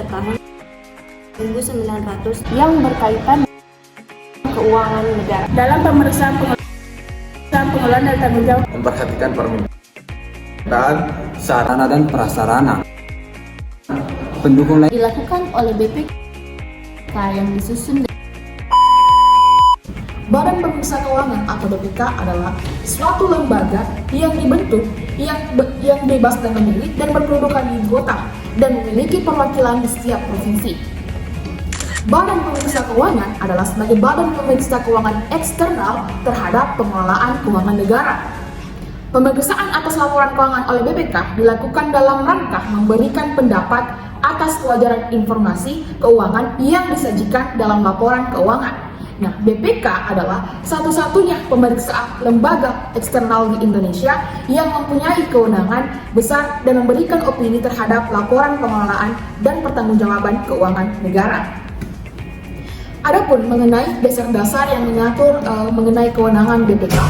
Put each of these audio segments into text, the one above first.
tahun 1900 yang berkaitan keuangan negara. Dalam pemeriksaan pengelolaan dan tanggung jawab memperhatikan permintaan sarana dan prasarana pendukung lain Dilakukan oleh BPK yang disusun. Badan Pemeriksa Keuangan atau BPK adalah suatu lembaga yang dibentuk, yang bebas dan memilih dan berkedudukan di kota dan memiliki perwakilan di setiap provinsi. Badan Pemeriksa Keuangan adalah sebagai badan pemeriksa keuangan eksternal terhadap pengelolaan keuangan negara. Pemeriksaan atas laporan keuangan oleh BPK dilakukan dalam rangka memberikan pendapat atas kewajaran informasi keuangan yang disajikan dalam laporan keuangan. Nah, BPK adalah satu-satunya pemeriksa lembaga eksternal di Indonesia yang mempunyai kewenangan besar dan memberikan opini terhadap laporan pengelolaan dan pertanggungjawaban keuangan negara. Adapun mengenai dasar-dasar yang mengatur mengenai kewenangan BPK,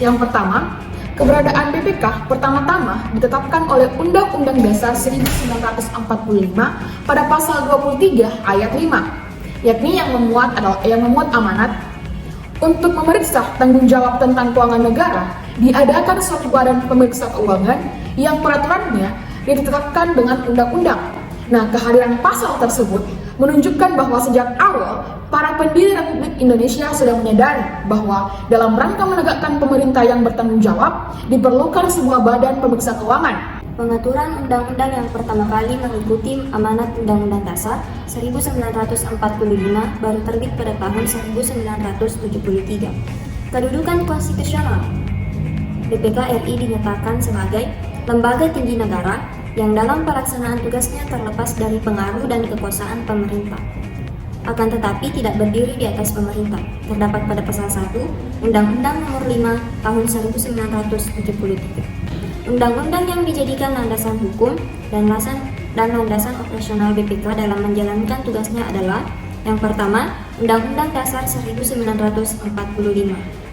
yang pertama, keberadaan BPK pertama-tama ditetapkan oleh Undang-Undang Dasar 1945 pada pasal 23 ayat 5, yakni yang memuat amanat untuk memeriksa tanggung jawab tentang keuangan negara. Diadakan suatu badan pemeriksa keuangan yang peraturannya ditetapkan dengan undang-undang. Nah, kehadiran pasal tersebut menunjukkan bahwa sejak awal para pendiri Republik Indonesia sudah menyadari bahwa dalam rangka menegakkan pemerintah yang bertanggung jawab diperlukan sebuah badan pemeriksa keuangan. Pengaturan undang-undang yang pertama kali mengikuti amanat Undang-Undang Dasar 1945 baru terbit pada tahun 1973. Kedudukan konstitusional BPK RI dinyatakan sebagai lembaga tinggi negara yang dalam pelaksanaan tugasnya terlepas dari pengaruh dan kekuasaan pemerintah, akan tetapi tidak berdiri di atas pemerintah. Terdapat pada pasal 1 Undang-Undang Nomor 5 Tahun 1973. Undang-undang yang dijadikan landasan hukum dan landasan operasional BPK dalam menjalankan tugasnya adalah: yang pertama, Undang-Undang Dasar 1945.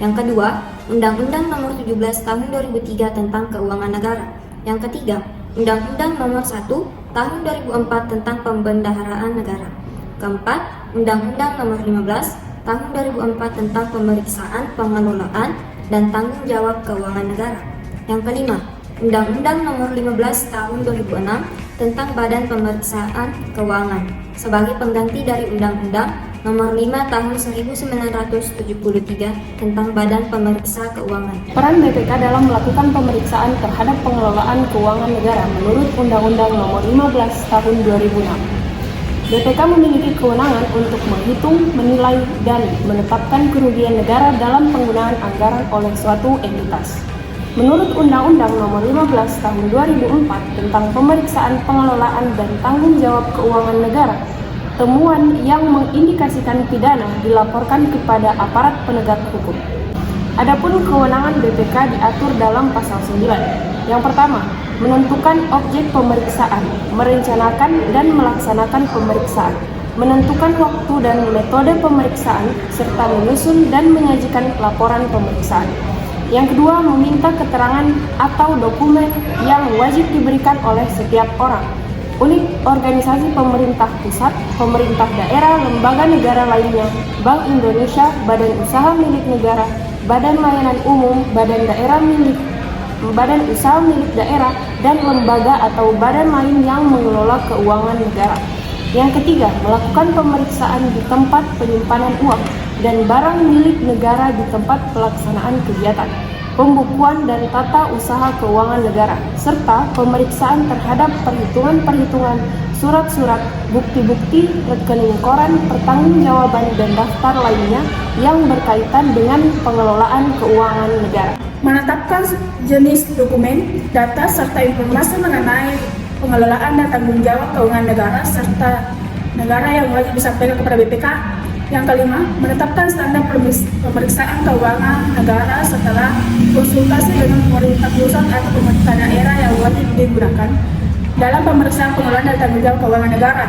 Yang kedua, Undang-Undang Nomor 17 Tahun 2003 tentang Keuangan Negara. Yang ketiga, Undang-Undang Nomor 1 Tahun 2004 tentang Pembendaharaan Negara. Keempat, Undang-Undang Nomor 15 Tahun 2004 tentang Pemeriksaan, Pengelolaan, dan Tanggung Jawab Keuangan Negara. Yang kelima, Undang-Undang Nomor 15 Tahun 2006 tentang Badan Pemeriksaan Keuangan sebagai pengganti dari Undang-Undang Nomor 5 Tahun 1973 tentang Badan Pemeriksa Keuangan. Peran BPK dalam melakukan pemeriksaan terhadap pengelolaan keuangan negara menurut Undang-Undang Nomor 15 Tahun 2006. BPK memiliki kewenangan untuk menghitung, menilai, dan menetapkan kerugian negara dalam penggunaan anggaran oleh suatu entitas. Menurut Undang-Undang Nomor 15 Tahun 2004 tentang Pemeriksaan, Pengelolaan, dan Tanggung Jawab Keuangan Negara, temuan yang mengindikasikan pidana dilaporkan kepada aparat penegak hukum. Adapun kewenangan BPK diatur dalam pasal 9. Yang pertama, menentukan objek pemeriksaan, merencanakan dan melaksanakan pemeriksaan, menentukan waktu dan metode pemeriksaan, serta menyusun dan menyajikan laporan pemeriksaan. Yang kedua, meminta keterangan atau dokumen yang wajib diberikan oleh setiap orang, unit organisasi pemerintah pusat, pemerintah daerah, lembaga negara lainnya, Bank Indonesia, badan usaha milik negara, badan layanan umum, badan usaha milik daerah, dan lembaga atau badan lain yang mengelola keuangan negara. Yang ketiga, melakukan pemeriksaan di tempat penyimpanan uang dan barang milik negara di tempat pelaksanaan kegiatan, pembukuan dan tata usaha keuangan negara, serta pemeriksaan terhadap perhitungan-perhitungan, surat-surat, bukti-bukti, rekening koran, pertanggungjawaban, dan daftar lainnya yang berkaitan dengan pengelolaan keuangan negara. menetapkan jenis dokumen, data, serta informasi mengenai pengelolaan dan tanggung jawab keuangan negara serta negara yang wajib disampaikan kepada BPK. Yang kelima, menetapkan standar pemeriksaan keuangan negara setelah konsultasi dengan pemerintah pusat atau pemerintah daerah yang wajib digunakan dalam pemeriksaan pengelolaan dan tanggung jawab keuangan negara.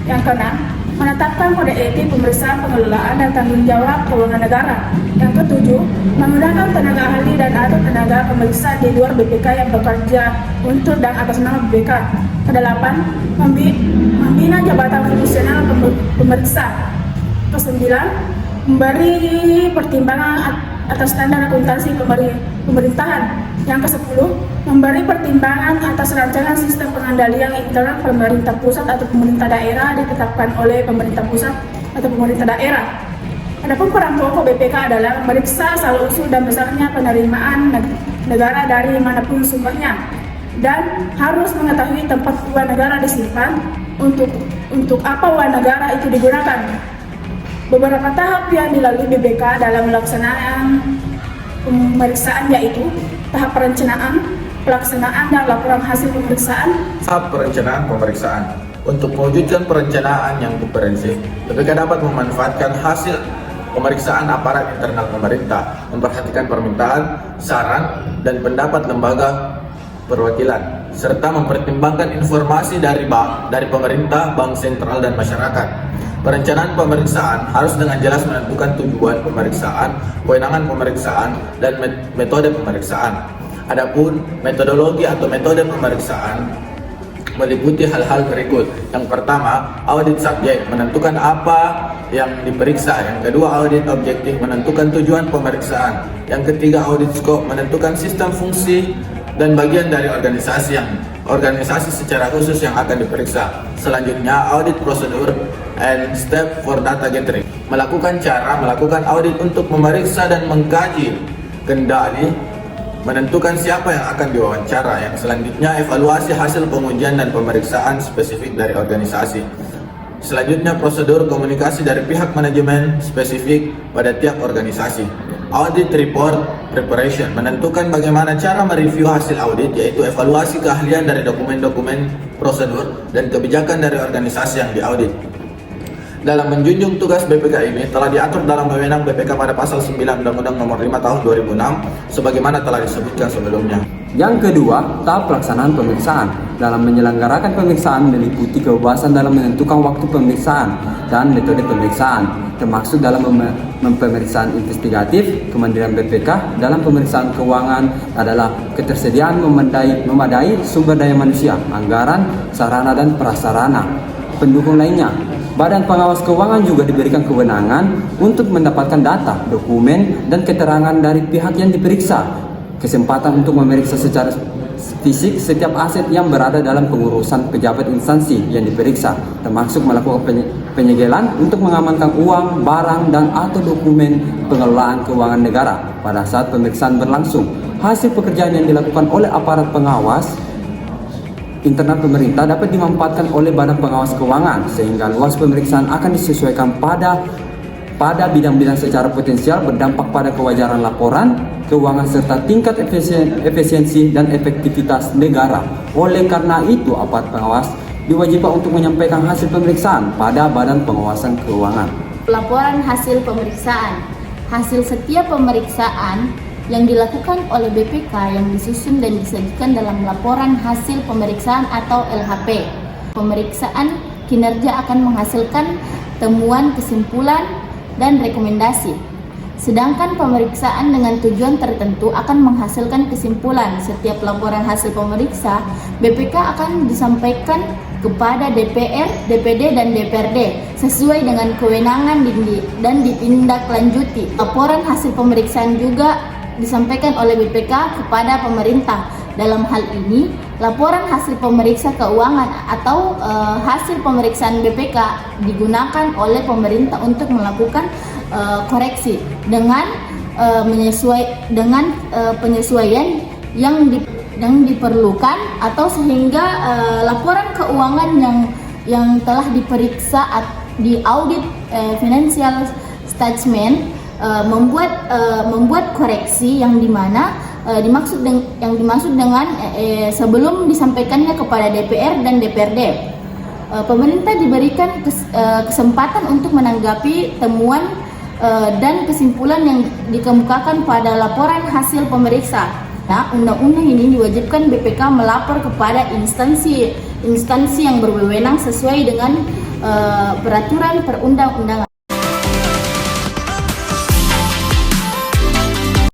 Yang keenam, menetapkan kode etik pemeriksaan pengelolaan dan tanggung jawab keuangan negara. Yang ketujuh, menggunakan tenaga ahli dan atau tenaga pemeriksa di luar BPK yang bekerja untuk dan atas nama BPK. Kedelapan, membina jabatan fungsional pemeriksa. Kesembilan, memberi pertimbangan atas standar akuntansi pemerintahan. Yang ke-10, memberi pertimbangan atas rancangan sistem pengendalian internal pemerintah pusat atau pemerintah daerah ditetapkan oleh pemerintah pusat atau pemerintah daerah. Adapun peran pokok BPK adalah memeriksa asal-usul dan besarnya penerimaan negara dari manapun sumbernya, dan harus mengetahui tempat uang negara disimpan, untuk apa uang negara itu digunakan. Beberapa tahap yang dilalui BPK dalam melaksanaan pemeriksaan yaitu tahap perencanaan, pelaksanaan, dan laporan hasil pemeriksaan. Tahap perencanaan pemeriksaan. Untuk mewujudkan perencanaan yang komprehensif, BPK dapat memanfaatkan hasil pemeriksaan aparat internal pemerintah, memperhatikan permintaan, saran, dan pendapat lembaga perwakilan, serta mempertimbangkan informasi dari pemerintah, bank sentral, dan masyarakat. Perencanaan pemeriksaan harus dengan jelas menentukan tujuan pemeriksaan, kewenangan pemeriksaan, dan metode pemeriksaan. Adapun metodologi atau metode pemeriksaan meliputi hal-hal berikut. Yang pertama, audit subjek, menentukan apa yang diperiksa. Yang kedua, audit objektif, menentukan tujuan pemeriksaan. Yang ketiga, audit scope, menentukan sistem, fungsi, dan bagian dari organisasi secara khusus yang akan diperiksa. Selanjutnya, audit prosedur and step for data gathering, melakukan audit untuk memeriksa dan mengkaji kendali, menentukan siapa yang akan diwawancara. Yang selanjutnya, evaluasi hasil pengujian dan pemeriksaan spesifik dari organisasi. Selanjutnya, prosedur komunikasi dari pihak manajemen spesifik pada tiap organisasi. Audit report preparation, menentukan bagaimana cara mereview hasil audit, yaitu evaluasi keahlian dari dokumen-dokumen prosedur dan kebijakan dari organisasi yang diaudit. Dalam menjunjung tugas BPK ini telah diatur dalam wewenang BPK pada pasal 9 Undang-Undang Nomor 5 Tahun 2006 sebagaimana telah disebutkan sebelumnya. Yang kedua, tahap pelaksanaan pemeriksaan. Dalam menyelenggarakan pemeriksaan meliputi kebebasan dalam menentukan waktu pemeriksaan dan metode pemeriksaan, termasuk dalam pemeriksaan investigatif. Kemandirian BPK dalam pemeriksaan keuangan adalah ketersediaan memadai sumber daya manusia, anggaran, sarana dan prasarana pendukung lainnya. Badan pengawas keuangan juga diberikan kewenangan untuk mendapatkan data, dokumen, dan keterangan dari pihak yang diperiksa. Kesempatan untuk memeriksa secara fisik setiap aset yang berada dalam pengurusan pejabat instansi yang diperiksa, termasuk melakukan penyegelan untuk mengamankan uang, barang, dan atau dokumen pengelolaan keuangan negara pada saat pemeriksaan berlangsung. Hasil pekerjaan yang dilakukan oleh aparat pengawas internal pemerintah dapat dimanfaatkan oleh Badan Pengawas Keuangan, sehingga luas pemeriksaan akan disesuaikan pada bidang-bidang secara potensial berdampak pada kewajaran laporan keuangan serta tingkat efisiensi dan efektivitas negara. Oleh karena itu, aparat pengawas diwajibkan untuk menyampaikan hasil pemeriksaan pada Badan Pengawasan Keuangan. Laporan hasil pemeriksaan. Hasil setiap pemeriksaan yang dilakukan oleh BPK yang disusun dan disajikan dalam laporan hasil pemeriksaan atau LHP. Pemeriksaan kinerja akan menghasilkan temuan, kesimpulan, dan rekomendasi. Sedangkan pemeriksaan dengan tujuan tertentu akan menghasilkan kesimpulan. Setiap laporan hasil pemeriksa, BPK akan disampaikan kepada DPR, DPD, dan DPRD sesuai dengan kewenangan dan ditindaklanjuti. Laporan hasil pemeriksaan juga disampaikan oleh BPK kepada pemerintah. Dalam hal ini, laporan hasil pemeriksa keuangan atau hasil pemeriksaan BPK digunakan oleh pemerintah untuk melakukan koreksi dengan penyesuaian yang diperlukan, atau sehingga laporan keuangan yang telah diperiksa di audit financial statement membuat koreksi yang dimaksud dengan sebelum disampaikannya kepada DPR dan DPRD. Pemerintah diberikan kesempatan untuk menanggapi temuan dan kesimpulan yang dikemukakan pada laporan hasil pemeriksa. Nah, undang-undang ini diwajibkan BPK melapor kepada instansi yang berwenang sesuai dengan peraturan perundang-undangan.